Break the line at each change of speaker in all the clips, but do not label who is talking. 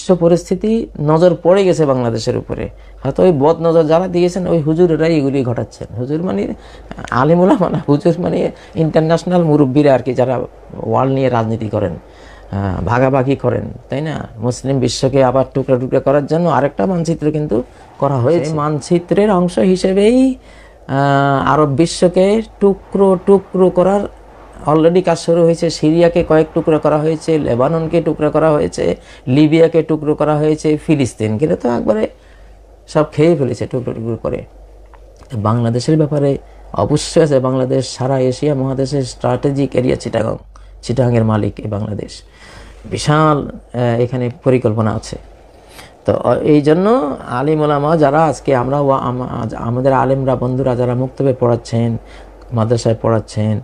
বিশ্ব পরিস্থিতি নজর পড়ে গেছে বাংলাদেশের উপরে, হয়তো ওই বদ নজর যারা দিয়েছেন ওই হুজুরেরাই এগুলি ঘটাচ্ছেন। হুজুর মানে আলিমুলা মানে হুজুর মানে ইন্টারন্যাশনাল মুরব্বীরা আর কি, যারা ওয়ার্ল্ড নিয়ে রাজনীতি করেন, ভাগাভাগি করেন, তাই না? মুসলিম বিশ্বকে আবার টুকরা টুকরা করার জন্য আরেকটা মানচিত্র কিন্তু করা হয়েছে। মানচিত্রের অংশ হিসেবেই আরব বিশ্বকে টুকরো টুকরো করার অলরেডি কাজ শুরু হয়েছে। সিরিয়াকে কয়েক টুকরো করা হয়েছে, লেবাননকে টুকরো করা হয়েছে, লিবিয়াকে টুকরো করা হয়েছে, ফিলিস্তিনকে তো একবারে সব খেয়ে ফেলেছে টুকরো টুকরো করে। বাংলাদেশের ব্যাপারে অবশ্যই আছে, বাংলাদেশ সারা এশিয়া মহাদেশের স্ট্র্যাটেজিক এরিয়া। চিটাগাংয়ের মালিক এই বাংলাদেশ, বিশাল এখানে পরিকল্পনা আছে। তো এই জন্য আলিম ওলামা যারা আজকে আমরা আমাদের আলিমরা বন্ধুরা যারা মুক্তবে পড়াচ্ছেন, মাদ্রাসায় পড়াচ্ছেন,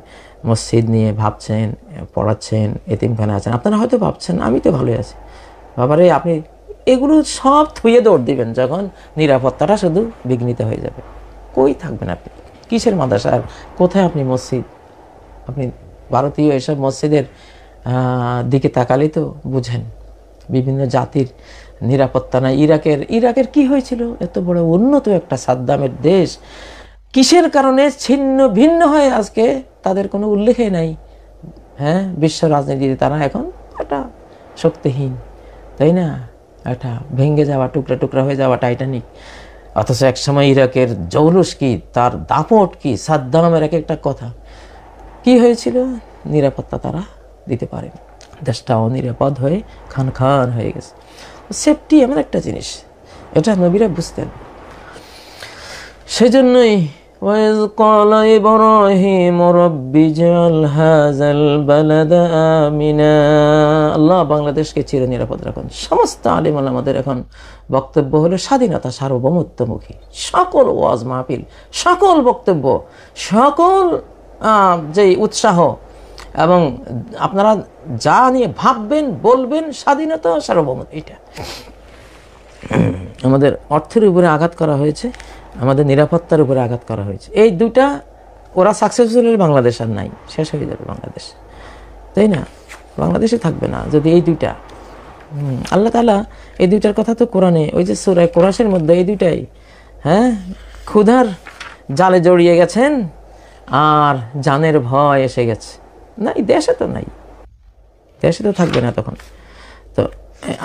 মসজিদ নিয়ে ভাবছেন, পড়াচ্ছেন, এতিমখানে আছেন, আপনারা হয়তো ভাবছেন আমি তো ভালোই আছি। বাবারে আপনি এগুলো সব থুয়ে দৌড় দিবেন যখন নিরাপত্তাটা শুধু বিঘ্নিত হয়ে যাবে। কই থাকবেন আপনি? কিসের মাদ্রাসা আর কোথায় আপনি মসজিদ? আপনি ভারতীয় এসব মসজিদের দিকে তাকালেই তো বুঝেন বিভিন্ন জাতির নিরাপত্তা নাই। ইরাকের কি হয়েছিল? এত বড় উন্নত একটা সাদ্দামের দেশ কিসের কারণে ছিন্ন ভিন্ন হয়ে আজকে তাদের কোনো উল্লেখই নাই। হ্যাঁ, বিশ্ব রাজনীতিতে তারা এখন একটা শক্তিহীন, তাই না? একটা ভেঙে যাওয়া, টুকরা টুকরা হয়ে যাওয়া টাইটানিক। অথচ একসময় ইরাকের জৌলুস কি, তার দাপট কি, সাদ্দামের এক একটা কথা কি হয়েছিল, নিরাপত্তা তারা দিতে পারেন। দেশটা অনিরাপদ হয়ে খান খান হয়ে গেছে। সেফটি এমন একটা জিনিস, এটা নবীরা বুঝতেন। সেজন্যই ওয়াইজ ক্বালা ইব্রাহিম রব্বি জাল হাযাল বালাদা আমিনা, আল্লাহ বাংলাদেশকে চির নিরাপদ রাখুন। সমস্ত আলিম ওলামাদের এখন বক্তব্য হলো স্বাধীনতা, সার্বভৌমত্বমুখী। সকল ওয়াজ মাহফিল, সকল বক্তব্য, সকল যে উৎসাহ এবং আপনারা যা নিয়ে ভাববেন বলবেন, স্বাধীনতা, সার্বভৌমত্ব। এটা আমাদের অর্থের উপরে আঘাত করা হয়েছে, আমাদের নিরাপত্তার উপরে আঘাত করা হয়েছে। এই দুটা ওরা সাকসেসফুল হলে বাংলাদেশ আর নাই, শেষ হয়ে যাবে বাংলাদেশ, তাই না? বাংলাদেশে থাকবে না যদি এই দুইটা। আল্লাহ তাআলা এই দুইটার কথা তো কোরআনে, ওই যে সূরা কোরআনের মধ্যে এই দুইটাই, হ্যাঁ, ক্ষুধার জালে জড়িয়ে গেছেন আর জানের ভয় এসে গেছে। নাই, দেশে তো নাই, দেশে তো থাকবে না তখন। তো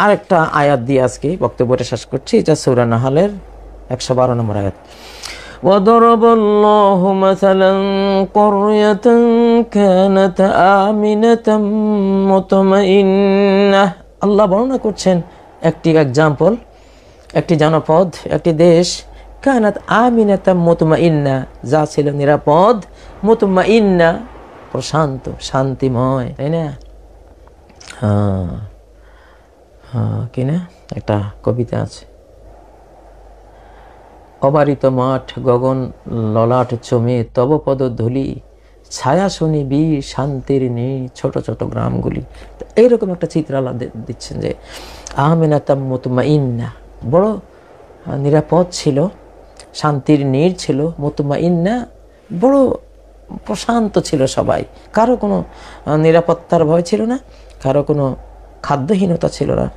আরেকটা আয়াত দিয়ে আজকে বক্তব্যটা শেষ করছি। এটা সূরা নাহলের 112 নম্বর আয়াত। وضرب الله مثلا قرية كانت آمنة مطمئنة, আল্লাহ বর্ণনা করছেন একটি এক্সাম্পল, একটি জনপদ, একটি দেশ, কানাত আমিনাতাম মুতমাইন্না, যা ছিল নিরাপদ, মুতমাইন্না প্রশান্ত, শান্তিময়, তাই না? কি না একটা কবিতা আছে, অবারিত মাঠ গগন ললাট চমে, তব পদ ধুলি ছায়া শুনি বীর শান্তির নেই ছোট ছোট গ্রামগুলি। এইরকম একটা চিত্র আল্লাহ দিচ্ছেন যে আমিনাতাম মুতমাইন্না, বড় নিরাপদ ছিল, শান্তির নীড় ছিল, মুতমাইন্না বড় প্রশান্ত ছিল সবাই, কারো কোনো নিরাপত্তার ভয় ছিল না, কারো কোনো খাদ্যহীনতা ছিল না।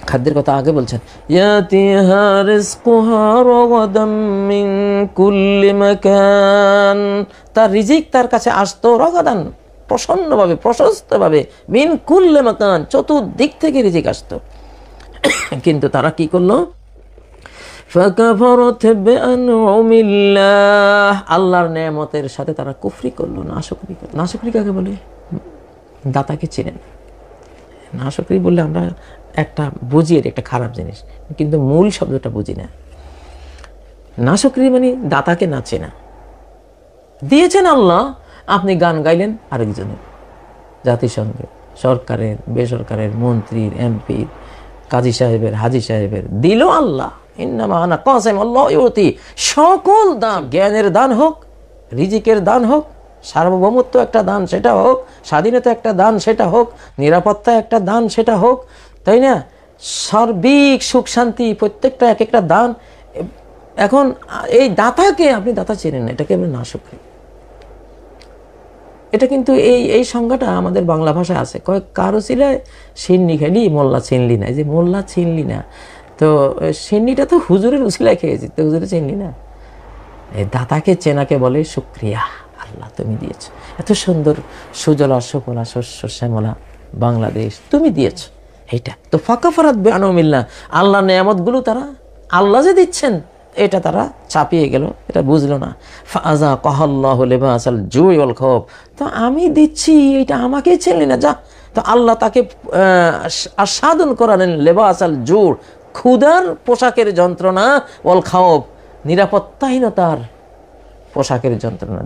খাদ্যের কথা আগে বলছেন, ইয়াতিহা রিজকুহা রাগাদাম মিন কুল্লি মাকান, তার রিজিক তার কাছে আসতো রাগাদান, প্রসন্নভাবে, প্রশস্তভাবে, মিন কুল্লি মাকান, চতুর্দিক থেকে রিজিক আসতো। কিন্তু তারা কি করলো? ফাকাফারাত বিআনউমিল্লাহ, আল্লাহর নেয়ামতের সাথে তারা কুফরি করলো, নাশকরি করলো। নাশকরি কাকে বলে? দাতাকে চিনেন? নাশকরি বললে আমরা একটা বুঝি এটা একটা খারাপ জিনিস, কিন্তু মূল শব্দটা বুঝি না। নাশকরি মানে দাতাকে না চেনা। দিয়েছেন আল্লাহ, আপনি গান গাইলেন আরেকজনের, জাতিসংঘে, সরকারের, বেসরকারের, মন্ত্রীর, এমপির, কাজী সাহেবের, হাজী সাহেবের, দিল আল্লাহ। ইন্নামা আনা কাসিম আল্লাহ ইউতি, সকল দান, জ্ঞানের দান হোক, রিজিকের দান হোক, সার্বভৌমত্ব একটা দান সেটা হোক, স্বাধীনতা একটা দান সেটা হোক, নিরাপত্তা একটা দান সেটা হোক, তাই না? সার্বিক সুখ শান্তি প্রত্যেকটা এক একটা দান। এখন এই দাতাকে আপনি দাতা চেনেন না, এটাকে আপনি নাশকরি। এটা কিন্তু এই এই সংজ্ঞাটা আমাদের বাংলা ভাষায় আছে, কয় কারো ছিলায় সিন্নি খাইলি মোল্লা চিনলি না। এই যে মোল্লা চিনলি না, তো সিন্নিটা তো হুজুরের উছিলায় খেয়েছি, তো হুজুরে চিনলি না। এই দাতাকে চেনাকে বলে শুকরিয়া, আল্লাহ তুমি দিয়েছ এত সুন্দর সুজলা সুফলা শস্য শ্যামলা বাংলাদেশ তুমি দিয়েছ। এইটা তো ফাঁকা ফরাত বেআনুমিল্লাহ, আল্লাহ নেয়ামতগুলো তারা আল্লাহ যে দিচ্ছেন এটা তারা চাপিয়ে গেল, এটা বুঝলো না। ফাজা কাহাল্লাহু লিবাসাল জুই ওয়াল খৌফ, তো আমি দিচ্ছি এটা আমাকেই চিনলি না, যা। তো আল্লাহ তাকে আস্বাদন করালেন লিবাসাল জুর, ক্ষুধার পোশাকের যন্ত্রণা, ওয়াল খৌফ নিরাপত্তাহীনতার পোশাকের যন্ত্রণা।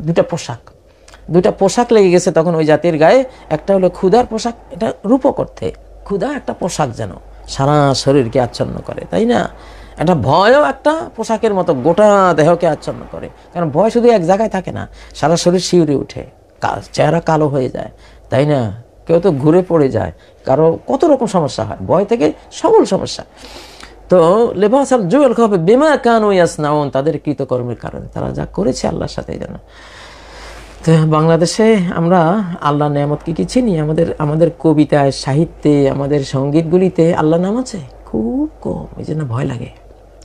দুটা পোশাক লেগে গেছে তখন ওই জাতির গায়ে। একটা হলো ক্ষুধার পোশাক, এটা রূপক অর্থে ক্ষুধা একটা পোশাক যেন সারা শরীরকে আচ্ছন্ন করে, তাই না? একটা ভয়ও একটা পোশাকের মতো গোটা দেহকে আচ্ছন্ন করে, কারণ ভয় শুধু এক জায়গায় থাকে না, সারা শরীর শিউরে উঠে, চেহারা কালো হয়ে যায়, তাই না? কেউ তো ঘুরে পড়ে যায়, কারো কত রকম সমস্যা হয় ভয় থেকে, সকল সমস্যা। তো লিবাসাল জুল খৌফ বিমা কানু ইয়াসনাউন, তাদের কৃতকর্মের কারণে, তারা যা করেছে আল্লাহর সাথে যেন। তো বাংলাদেশে আমরা আল্লাহ নেয়ামত কি চিনি? আমাদের কবিতায়, সাহিত্যে, আমাদের সঙ্গীতগুলিতে আল্লাহ নাম আছে খুব কম, এই জন্য ভয় লাগে,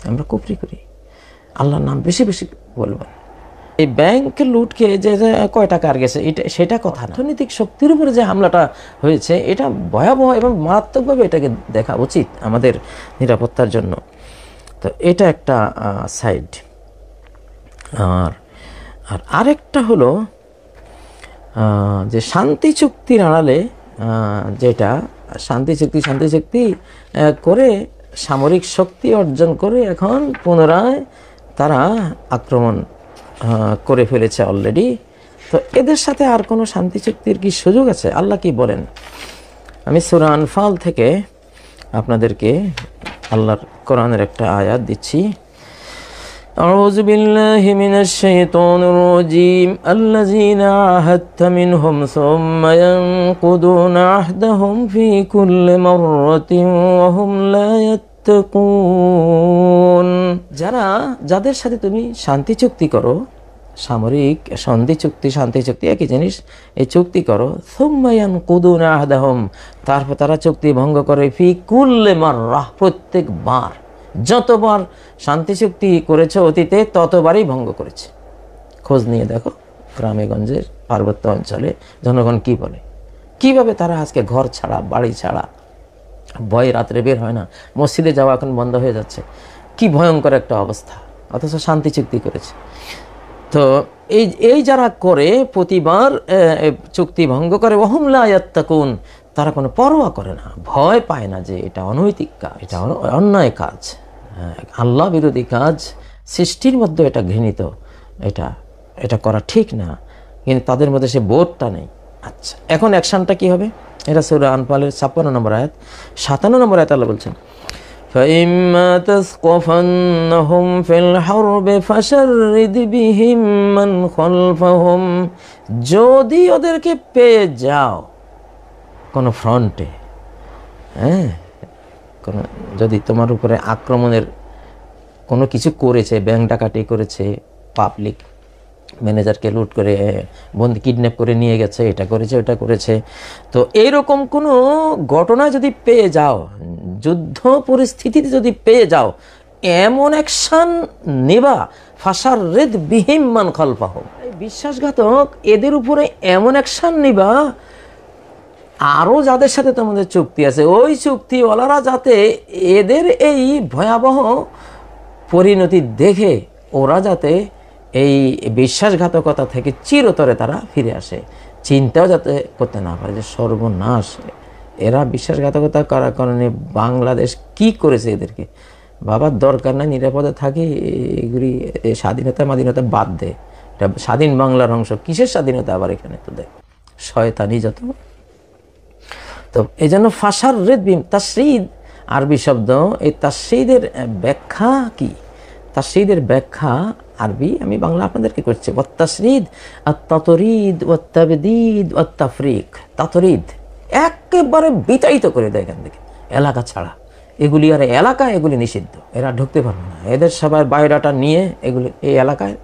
আমরা কুফরি করি। আল্লাহর নাম বেশি বেশি বলবো। এই ব্যাংক লুটকে যে কয় টাকা আর গেছে এটা সেটা কথা না, অর্থনৈতিক শক্তির উপরে যে হামলাটা হয়েছে এটা ভয়াবহ এবং মারাত্মকভাবে এটাকে দেখা উচিত আমাদের নিরাপত্তার জন্য। তো এটা একটা সাইড। আর আরেকটা হলো যে শান্তি চুক্তির আড়ালে যেটা শান্তি চুক্তি করে সামরিক শক্তি অর্জন করে এখন পুনরায় তারা আক্রমণ করে ফেলেছে অলরেডি। তো এদের সাথে আর কোনো শান্তি চুক্তির কি সুযোগ আছে? আল্লাহ কি বলেন? আমি সূরা আনফাল থেকে আপনাদেরকে আল্লাহর কোরআনের একটা আয়াত দিচ্ছি। أعوذ بالله من الشيطان الرجيم الذين عاهدت منهم ثم ينقضون عهدهم في كل مرة وهم لا يتقون। যাদের সাথে তুমি শান্তি চুক্তি করো, সামরিক শান্তি চুক্তি একই জিনিস, এই চুক্তি করো, সুম্মা ইয়ানকুদুনা আহদাহুম, তারপর তারা চুক্তি ভঙ্গ করে, ফি কুল্লি মাররাহ, প্রত্যেকবার, যতবার শান্তি চুক্তি করেছে অতীতে ততবারই ভঙ্গ করেছে। খোঁজ নিয়ে দেখো গ্রামে গঞ্জের পার্বত্য অঞ্চলে জনগণ কি বলে, কিভাবে তারা আজকে ঘর ছাড়া, বাড়ি ছাড়া, ভয়ে রাত্রে বের হয় না, মসজিদে যাওয়া এখন বন্ধ হয়ে যাচ্ছে, কি ভয়ঙ্কর একটা অবস্থা, অথচ শান্তি চুক্তি করেছে। তো এই যারা করে প্রতিবার চুক্তি ভঙ্গ করে, ওয়াহুম লা ইয়াত্তাকুন, তারা কোনো পরোয়া করে না, ভয় পায় না যে এটা অনৈতিক কাজ, এটা অন্যায় কাজ, আল্লাহ বিরোধী কাজ, সৃষ্টির মধ্যে এটা ঘৃণিত, এটা করা ঠিক না, কিন্তু তাদের মধ্যে সে বোধটা নেই। আচ্ছা, এখন অ্যাকশনটা কি হবে? এটা সূরা আনফালের 56 নম্বর আয়াত, 57 নম্বর আয়াত আল্লাহ বলছেন, فَإِمَّا تَثْقَفَنَّهُمْ فِي الْحَرْبِ فَشَرِّدْ بِهِمْ مَنْ خَلْفَهُمْ, যদি ওদেরকে পেয়ে যাও কোনো ফ্রন্টে, যদি তোমার উপরে আক্রমণের কোনো কিছু করেছে, ব্যাংক ডাকাতি করেছে, পাবলিক ম্যানেজারকে লুট করে বন্দি কিডন্যাপ করে নিয়ে গেছে, এটা করেছে ওটা করেছে, তো এইরকম কোনো ঘটনা যদি পেয়ে যাও, যুদ্ধ পরিস্থিতিতে যদি পেয়ে যাও, এমন অ্যাকশন নেবা, ফাশাররিদ বিহিম মান খালফাহুম, বিশ্বাসঘাতক এদের উপরে এমন অ্যাকশন নিবা, আরও যাদের সাথে তোমাদের চুক্তি আছে ওই চুক্তিওয়ালারা যাতে এদের এই ভয়াবহ পরিণতি দেখে ওরা যাতে এই বিশ্বাসঘাতকতা থেকে চিরতরে তারা ফিরে আসে, চিন্তাও যাতে করতে না পারে যে সর্বনাশ, এরা বিশ্বাসঘাতকতা করার কারণে বাংলাদেশ কি করেছে এদেরকে। বাবার দরকার নাই, নিরাপদে থাকি, এগুলি স্বাধীনতা মাধীনতা বাদ দে, এটা স্বাধীন বাংলার অংশ, কিসের স্বাধীনতা আবার এখানে তোদের, শয়তানি যত। তো এই জন্য ফাশাররিদ বিহিম, তাশরিদ আরবি শব্দ, এই তাশরিদের ব্যাখ্যা কি? তাশরিদের ব্যাখ্যা আরবি আমি বাংলা আপনাদেরকে করছি। ওয়াত-তাশরিদ আত-তাতরিদ ওয়াত-তাবদীদ ওয়াত-তাফরিক। তাতরিদ একেবারে বিতাড়িত করে দেয় এখান থেকে, এলাকা ছাড়া, এগুলি আর এলাকা, এগুলি নিষিদ্ধ, এরা ঢুকতে পারবে না, এদের সবার বাইরেটা নিয়ে এগুলি এই এলাকায়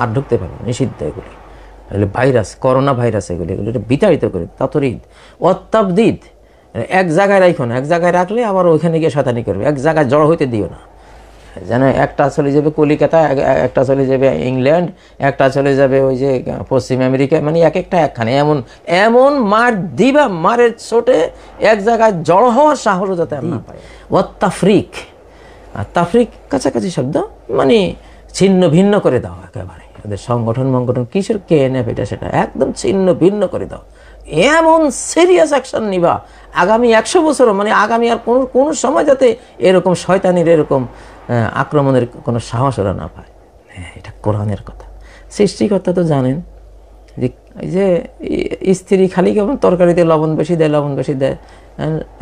আর ঢুকতে পারবে, নিষিদ্ধ এগুলি। ভাইরাস, করোনা ভাইরাস, এগুলি বিতাড়িত করে। ততরিদ অত্যাবদিদ, এক জায়গায় রাখো না, এক জায়গায় রাখলে আবার ওইখানে গিয়ে শয়তানি করবে। এক জায়গায় জড়ো হইতে দিও না, যেন একটা চলে যাবে কলিকাতা, একটা চলে যাবে ইংল্যান্ড, একটা চলে যাবে ওই যে পশ্চিম আমেরিকা, মানে এক একটা একখানে এমন এমন মার দিবা, মারের চোটে এক জায়গায় জড়ো হওয়ার সাহসও যাতে না পায়। তাফরিক, আর তাফরিক কাছাকাছি শব্দ, মানে ছিন্ন ভিন্ন করে দাও একেবারে। ওদের সংগঠন কিসের KNF এটা সেটা একদম ছিন্ন ভিন্ন করে দাও। এমন সিরিয়াস অ্যাকশন নিবা আগামী 100 বছরও, মানে আগামী আর কোনো সময় যাতে এরকম শয়তানির এরকম আক্রমণের কোনো সাহস ওরা না পায়। হ্যাঁ, এটা কোরআনের কথা। সৃষ্টিকর্তা তো জানেন যে স্ত্রী খালি কেমন তরকারিতে লবণ বেশি দেয়, লবণ বেশি দেয়।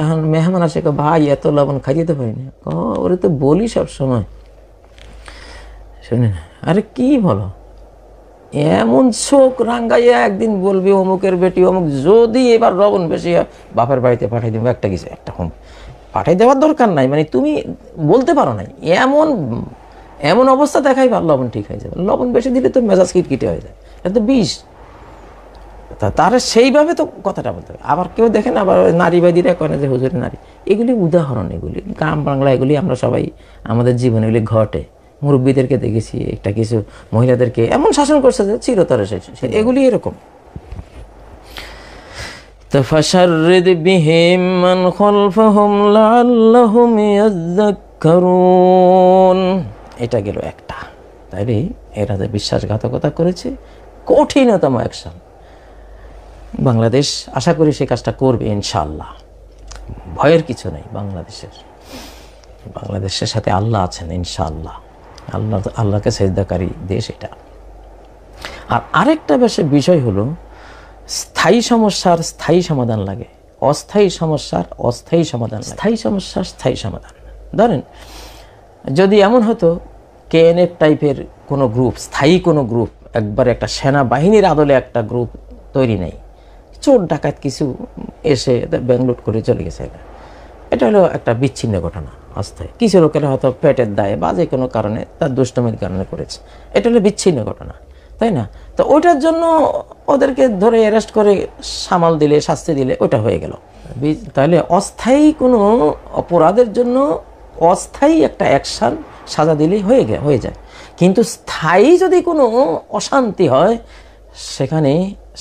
এখন মেহমান আসে, ভাই এত লবণ খাইয়ে তো পারি না। ওরে তো বলি সব সময়, শুনে না, আরে কি বলো, এমন চোখ রাঙ্গাইয়া একদিন বলবি অমুকের বেটি অমুক, যদি এবার লবণ বেশি হয় বাপের বাড়িতে পাঠাই দেবো, একটা কিছু একটা হোম পাঠাই দেওয়ার দরকার নাই, মানে তুমি বলতে পারো নাই, এমন এমন অবস্থা দেখাইবা লবণ ঠিক হয়ে যাবে। লবণ বেশি দিলে তো মেজাজ কিটকিটে হয়ে যায়, এটা তো বিষ। তারা সেইভাবে তো কথাটা বলতে হবে। আবার কেউ দেখেন আবার নারীবাদীরা কয় না যে হুজুর নারী, এগুলি উদাহরণ, এগুলি গ্রাম বাংলা, এগুলি আমরা সবাই আমাদের জীবনে এগুলি ঘটে। মুরব্বীদেরকে দেখেছি, একটা কিছু মহিলাদেরকে এমন শাসন করছে যে চিরতরে শেষ, এগুলি এরকম। فشرد بهم من خلفهم لعلهم يذكرون, এটা গেল একটা। তাইলে এরা যে বিশ্বাসঘাতকতা করেছে, কঠিনতম অ্যাকশন। বাংলাদেশ আশা করি সে কাজটা করবে ইনশাআল্লাহ, ভয়ের কিছু নেই। বাংলাদেশের সাথে আল্লাহ আছেন ইনশাআল্লাহ। আল্লাহকে সেজদাকারী দেশ এটা। আর আরেকটা বিষয় হলো, স্থায়ী সমস্যার স্থায়ী সমাধান লাগে, অস্থায়ী সমস্যার অস্থায়ী সমাধান। স্থায়ী সমস্যার স্থায়ী সমাধান, ধরেন যদি এমন হতো KNF টাইপের কোনো গ্রুপ, স্থায়ী কোনো গ্রুপ, একবারে একটা সেনাবাহিনীর আদলে একটা গ্রুপ তৈরি নেই, চোর ডাকাত কিছু এসে ব্যাংলুট করে চলে গেছে, এটা হলো একটা বিচ্ছিন্ন ঘটনা। অস্থায়ী কিছু লোকেরা হয়তো পেটের দায়ে বা যে কোনো কারণে তার দুষ্টমির কারণে করেছে, এটা হলো বিচ্ছিন্ন ঘটনা, তাই না? তো ওইটার জন্য ওদেরকে ধরে অ্যারেস্ট করে সামাল দিলে, শাস্তি দিলে, ওটা হয়ে গেল। তাহলে অস্থায়ী কোনো অপরাধের জন্য অস্থায়ী একটা অ্যাকশন সাজা দিলেই হয়ে যায়। কিন্তু স্থায়ী যদি কোনো অশান্তি হয়, সেখানে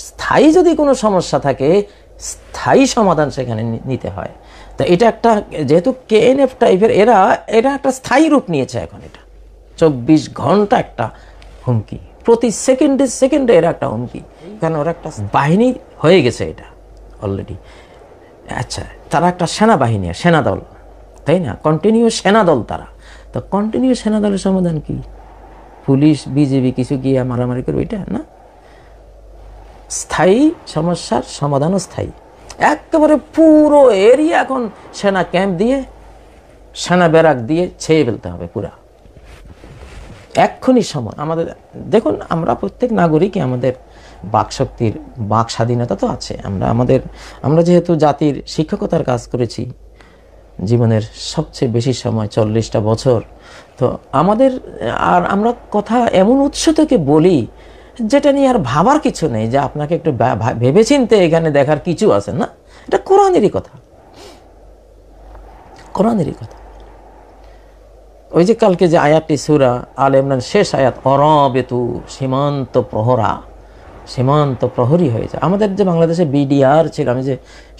স্থায়ী যদি কোনো সমস্যা থাকে, স্থায়ী সমাধান সেখানে নিতে হয়। তো এটা একটা, যেহেতু KNF টাইপের, এরা একটা স্থায়ী রূপ নিয়েছে এখন। এটা 24 ঘন্টা একটা হুমকি, প্রতি সেকেন্ডে এরা একটা হুমকি, কারণ ওরা একটা বাহিনী হয়ে গেছে এটা অলরেডি। আচ্ছা, তারা একটা সেনাবাহিনী, সেনাদল, তাই না? কন্টিনিউ সেনাদল তারা। তো কন্টিনিউ সেনাদলের সমাধান কি? পুলিশ বিজেপি কিছু গিয়ে মারামারি করবে? এটা না। স্থায়ী সমস্যার সমাধানও স্থায়ী। একেবারে পুরো এরিয়া এখন সেনা ক্যাম্প দিয়ে, সেনা ব্যারাক দিয়ে ছেয়ে ফেলতে হবে পুরা, এক্ষুনি সময়। আমাদের দেখুন, আমরা প্রত্যেক নাগরিকই আমাদের বাকশক্তির, বাক স্বাধীনতা তো আছে। আমরা যেহেতু জাতির শিক্ষকতার কাজ করেছি জীবনের সবচেয়ে বেশি সময়, 40টা বছর, তো আমাদের আর আমরা কথা এমন উৎস থেকে বলি যেটা নিয়ে আর ভাবার কিছু নেই, যে আপনাকে একটু ভেবেচিন্তে এখানে দেখার কিছু আছে না। এটা কোরআনেরই কথা, কোরআনেরই কথা। ওই যে কালকে যে আয়াতটি সূরা আলে ইমরান শেষ আয়াত, অরবেতু, সীমান্ত প্রহরা, সীমান্ত প্রহরী হয়ে যায়। আমাদের যে বাংলাদেশে BDR ছিল, আমি যে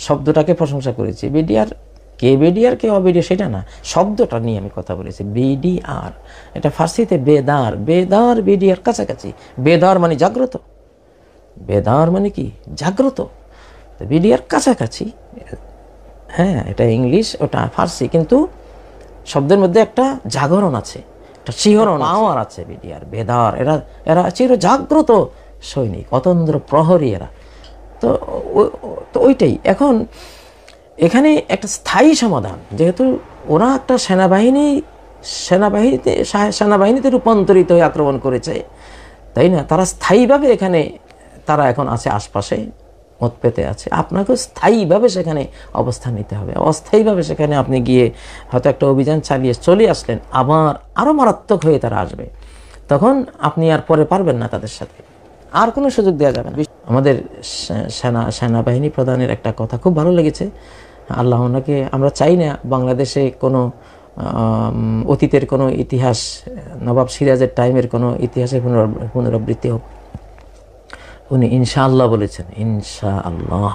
শব্দটাকে প্রশংসা করেছি, BDR কে BDR কে অবিডিয়ার সেটা না, শব্দটা নিয়ে আমি কথা বলেছি। BDR এটা ফার্সিতে বেদার, BDR কাছাকাছি। বেদার মানে জাগ্রত, বেদার মানে কি? জাগ্রত। BDR কাছাকাছি, হ্যাঁ, এটা ইংলিশ, ওটা ফার্সি, কিন্তু শব্দের মধ্যে একটা জাগরণ আছে, একটা শিহরণ, পাওয়ার আছে। BDR, বেদার, এরা চির জাগ্রত সৈনিক, অতন্দ্র প্রহরী এরা। তো ওইটাই এখন এখানে একটা স্থায়ী সমাধান, যেহেতু ওরা একটা সেনাবাহিনীতে রূপান্তরিত হয়ে আক্রমণ করেছে, তাই না? তারা স্থায়ীভাবে এখানে, তারা এখন আছে আশপাশে, মত পেতে আছে। আপনাকেও স্থায়ীভাবে সেখানে অবস্থান নিতে হবে। অস্থায়ীভাবে সেখানে আপনি গিয়ে হয়তো একটা অভিযান চালিয়ে চলে আসলেন, আবার আরও মারাত্মক হয়ে তারা আসবে, তখন আপনি আর পরে পারবেন না তাদের সাথে। আর কোনো সুযোগ দেওয়া যাবে না। আমাদের সেনাবাহিনী প্রধানের একটা কথা খুব ভালো লেগেছে, আল্লাহ ওনাকে, আমরা চাই না বাংলাদেশে কোনো অতীতের কোনো ইতিহাস, নবাব সিরাজের টাইমের কোনো ইতিহাসের পুনরাবৃত্তি হোক। উনি ইনশাআল্লাহ বলেছেন, ইনশাআল্লাহ।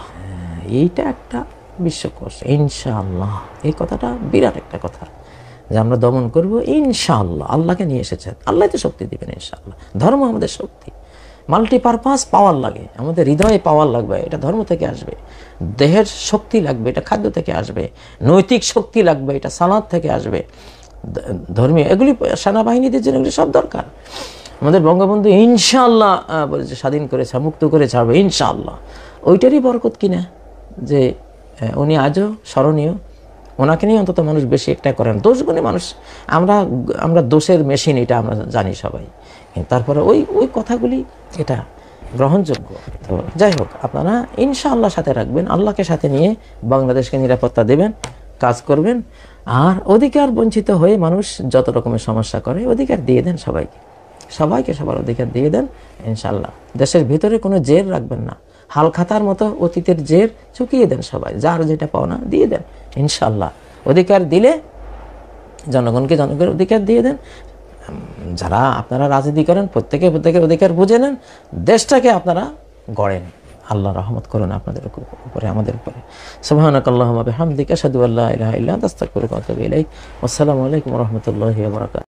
এইটা একটা বিশ্বকোষ, ইনশাআল্লাহ। এই কথাটা বিরাট একটা কথা যে আমরা দমন করব ইনশাআল্লাহ। আল্লাহকে নিয়ে এসেছেন, আল্লাহ তো শক্তি দিবেন ইনশাআল্লাহ। ধর্ম আমাদের শক্তি, মাল্টিপারপাস পাওয়ার লাগে, আমাদের হৃদয়ে পাওয়ার লাগবে, এটা ধর্ম থেকে আসবে। দেহের শক্তি লাগবে, এটা খাদ্য থেকে আসবে। নৈতিক শক্তি লাগবে, এটা সালাত থেকে আসবে। ধর্মীয় এগুলি সেনাবাহিনীদের জন্য এগুলি সব দরকার। আমাদের বঙ্গবন্ধু ইনশাআল্লাহ বলেছে, স্বাধীন করে মুক্ত করে ছাড়বে ইনশাআল্লাহ। ওইটারই বরকত কিনা যে উনি আজও স্মরণীয়। ওনাকে নিয়ে অন্তত মানুষ বেশি একটা করেন। দোষ গুণে মানুষ, আমরা দোষের মেশিন, এটা আমরা জানি সবাই। তারপরে ওই কথাগুলি এটা গ্রহণযোগ্য। তো যাই হোক, আপনারা ইনশাআল্লাহ সাথে রাখবেন, আল্লাহকে সাথে নিয়ে বাংলাদেশকে নিরাপত্তা দেবেন, কাজ করবেন। আর অধিকার বঞ্চিত হয়ে মানুষ যত রকমের সমস্যা করে, অধিকার দিয়ে দেন সবাইকে সবার অধিকার দিয়ে দেন ইনশাআল্লাহ। দেশের ভিতরে কোনো জের রাখবেন না, হালখাতার মতো অতীতের জের চুকিয়ে দেন, সবাই যার যেটা পাওনা দিয়ে দেন ইনশাআল্লাহ। অধিকার দিলে জনগণকে অধিকার দিয়ে দেন। যারা আপনারা রাজনীতি করেন প্রত্যেকের অধিকার বুঝে নেন, দেশটাকে আপনারা গড়েন। আল্লাহ রহমত করুন আপনাদের উপরে, আমাদের উপরে। সুবহানাকাল্লাহুম্মা বিহামদিকা আশহাদু আল্লা ইলাহা ইল্লা আনতা আস্তাগফিরুকা ওয়া আতুবু ইলাইক। আসসালামু আলাইকুম ওয়া রাহমাতুল্লাহি ওয়া বারাকাতুহু।